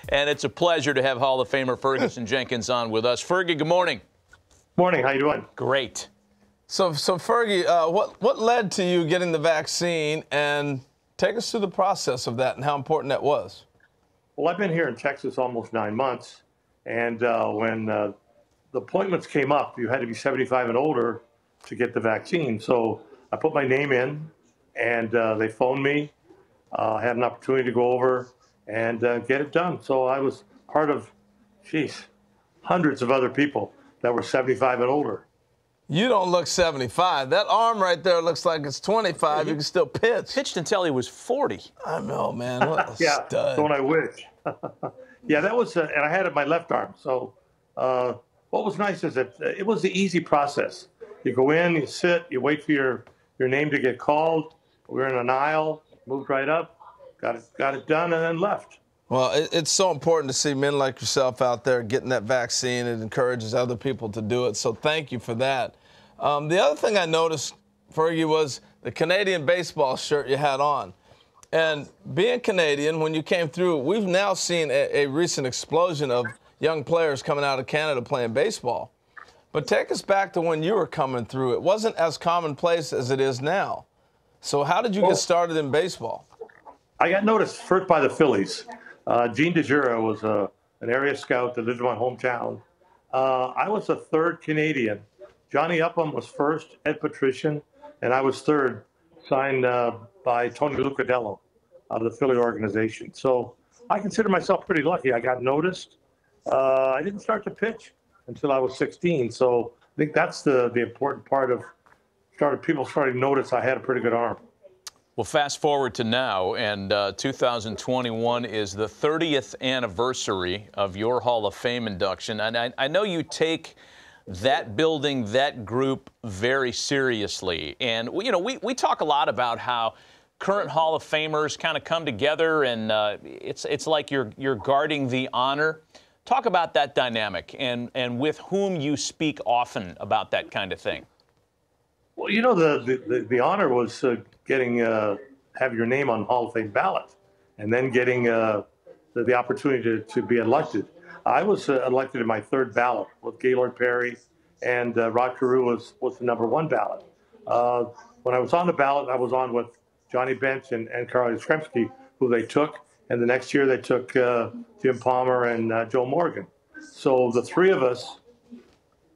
and it's a pleasure to have Hall of Famer Fergie Jenkins on with us. Fergie, good morning. Morning. How you doing? Great. So Fergie, what led to you getting the vaccine, and take us through the process of that and how important that was? Well, I've been here in Texas almost 9 months, and when the appointments came up, you had to be 75 and older to get the vaccine. So I put my name in, and they phoned me. I had an opportunity to go over and get it done. So I was part of, hundreds of other people that were 75 and older. You don't look 75. That arm right there looks like it's 25. You can still pitch. Pitched until he was 40. I know, man. What a Yeah, stud. don't I wish? Yeah, that was, and I had it in my left arm. So what was nice is that it was the easy process. You go in, you sit, you wait for your name to get called. We were in an aisle, moved right up, got it done, and then left. Well, it's so important to see men like yourself out there getting that vaccine. It encourages other people to do it. So thank you for that. The other thing I noticed, Fergie, was the Canadian baseball shirt you had on. And being Canadian, when you came through, we've now seen a recent explosion of young players coming out of Canada playing baseball. But take us back to when you were coming through. It wasn't as commonplace as it is now. So how did you get started in baseball? I got noticed first by the Phillies. Gene DeJura was an area scout that lived in my hometown. I was the third Canadian. Johnny Upham was first, Ed Patrician, and I was third, signed by Tony Lucadello out of the Philly organization. So I consider myself pretty lucky. I got noticed. I didn't start to pitch until I was 16. So I think that's the important part of people starting to notice I had a pretty good arm. Well, fast forward to now, and 2021 is the 30th anniversary of your Hall of Fame induction. And I know you take that building, that group very seriously. And, you know, we talk a lot about how current Hall of Famers kind of come together, and it's like you're guarding the honor. Talk about that dynamic and with whom you speak often about that kind of thing. Well, you know, the honor was getting have your name on Hall of Fame ballot, and then getting the opportunity to be elected. I was elected in my third ballot with Gaylord Perry, and Rod Carew was the #1 ballot. When I was on the ballot, I was on with Johnny Bench and Carl Yastrzemski, who they took, and the next year they took Jim Palmer and Joe Morgan. So the three of us,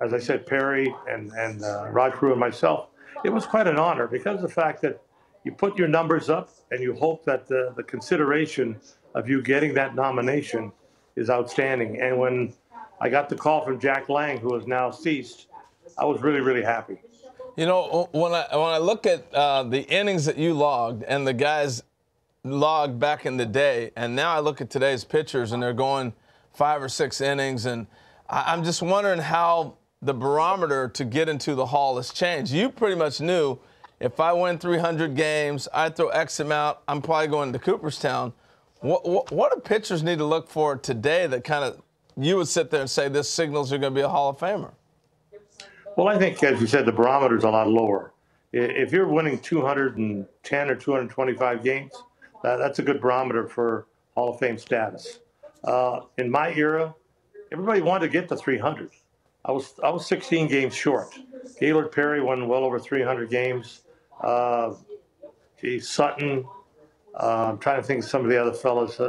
as I said, Perry and Rod Carew and myself, it was quite an honor because of the fact that you put your numbers up and you hope that the consideration of you getting that nomination is outstanding. And when I got the call from Jack Lang, who is now ceased, I was really, really happy. You know, when I look at the innings that you logged and the guys logged back in the day, and now I look at today's pitchers and they're going 5 or 6 innings, and I'm just wondering how the barometer to get into the Hall has changed. You pretty much knew if I win 300 games, I throw X amount, I'm probably going to Cooperstown. What do pitchers need to look for today that kind of you would sit there and say this signals you're going to be a Hall of Famer? Well, I think, as you said, the barometer is a lot lower. If you're winning 210 or 225 games, that's a good barometer for Hall of Fame status. In my era, everybody wanted to get to 300. I was 16 games short. Gaylord Perry won well over 300 games. Sutton. I'm trying to think of some of the other fellas.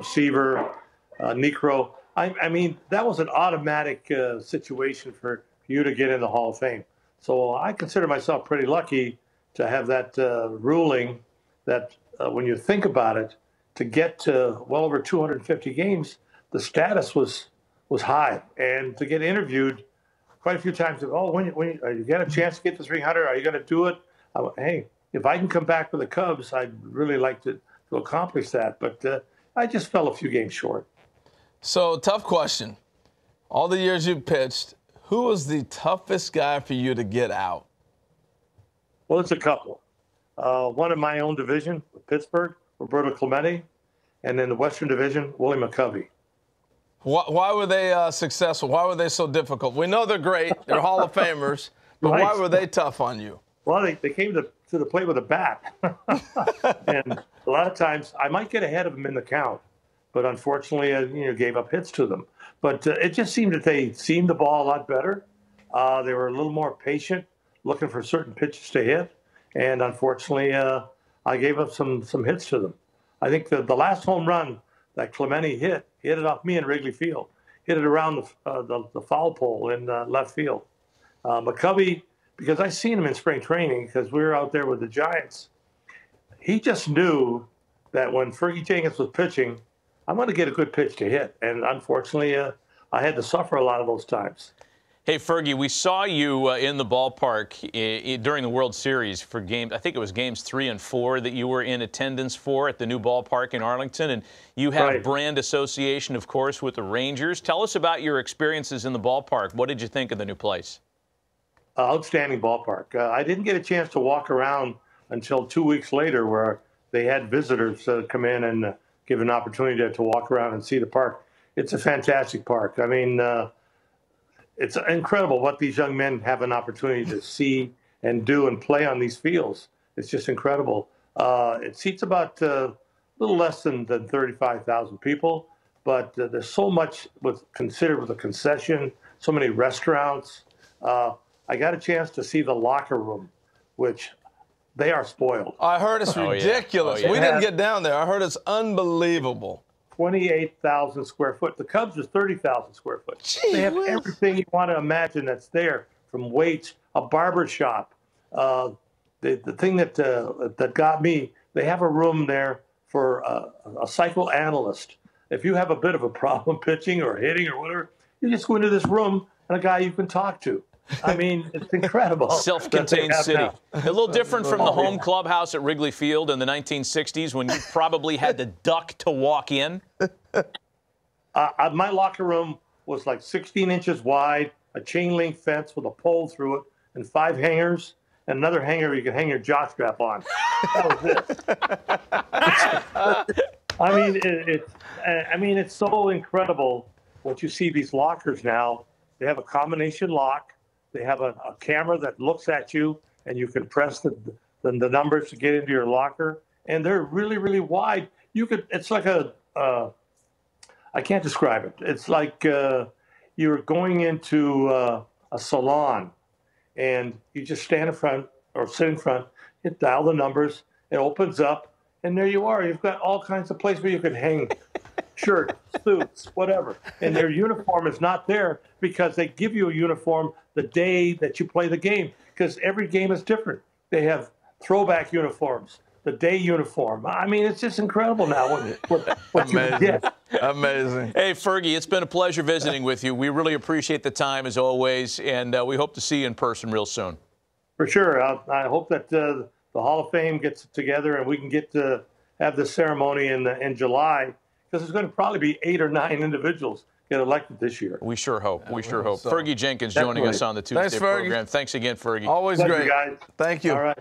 Seaver, Necro. I mean, that was an automatic situation for you to get in the Hall of Fame. So I consider myself pretty lucky to have that ruling that when you think about it, to get to well over 250 games, the status was high. And to get interviewed quite a few times, when you get a chance to get to 300, are you going to do it? Hey, if I can come back with the Cubs, I'd really like to accomplish that. But I just fell a few games short. So, tough question. All the years you pitched, who was the toughest guy for you to get out? Well, it's a couple. One in my own division, Pittsburgh, Roberto Clemente, and in the Western Division, Willie McCovey. Why were they successful? Why were they so difficult? We know they're great. They're Hall of Famers. But Right. why were they tough on you? Well, they came to the plate with a bat. And a lot of times, I might get ahead of them in the count. but unfortunately, gave up hits to them. But it just seemed that they seemed the ball a lot better. They were a little more patient, looking for certain pitches to hit, and unfortunately, I gave up some hits to them. I think the last home run that Clemente hit it off me in Wrigley Field, hit it around the foul pole in left field. McCovey, because I seen him in spring training because we were out there with the Giants, he just knew that when Fergie Jenkins was pitching, I'm going to get a good pitch to hit. And unfortunately, I had to suffer a lot of those times. Hey, Fergie, we saw you in the ballpark during the World Series for games. I think it was games 3 and 4 that you were in attendance for at the new ballpark in Arlington. And you have brand association, of course, with the Rangers. Tell us about your experiences in the ballpark. What did you think of the new place? Outstanding ballpark. I didn't get a chance to walk around until 2 weeks later, where they had visitors come in and give an opportunity to walk around and see the park. It's a fantastic park. I mean, it's incredible what these young men have an opportunity to see and do and play on these fields. It's just incredible. It seats about a little less than 35,000 people, but there's so much considered with a concession, so many restaurants. I got a chance to see the locker room, which they are spoiled. I heard it's ridiculous. We didn't get down there. I heard it's unbelievable. 28,000 square foot. The Cubs is 30,000 square foot. Gee they have whiz. everything you want to imagine that's there, from weights, a barber shop. The thing that got me, they have a room there for a psychoanalyst. If you have a bit of a problem pitching or hitting or whatever, you just go into this room and a guy you can talk to. I mean, it's incredible. Self-contained city. A little different from the home clubhouse at Wrigley Field in the 1960s when you probably had to duck to walk in. My locker room was like 16 inches wide, a chain link fence with a pole through it, and 5 hangers, and another hanger you could hang your jockstrap on. That was it. I mean, it's so incredible what you see these lockers now. They have a combination lock. They have a camera that looks at you, and you can press the numbers to get into your locker. And they're really, really wide. It's like I can't describe it. It's like you're going into a salon, and you just stand in front or sit in front, you dial the numbers, it opens up, and there you are. You've got all kinds of places where you can hang shirts, suits, whatever. And their uniform is not there because they give you a uniform the day that you play the game, because every game is different. They have throwback uniforms, the day uniform. I mean, it's just incredible now what you can get. Amazing. Hey, Fergie, it's been a pleasure visiting with you. We really appreciate the time, as always, and we hope to see you in person real soon. For sure. I hope that the Hall of Fame gets together and we can get to have this ceremony in July, because there's going to probably be 8 or 9 individuals get elected this year. We sure hope. We sure hope. So. Fergie Jenkins joining us on the Tuesday program. Thanks again, Fergie. Always Pleasure, great. guys. Thank you. All right.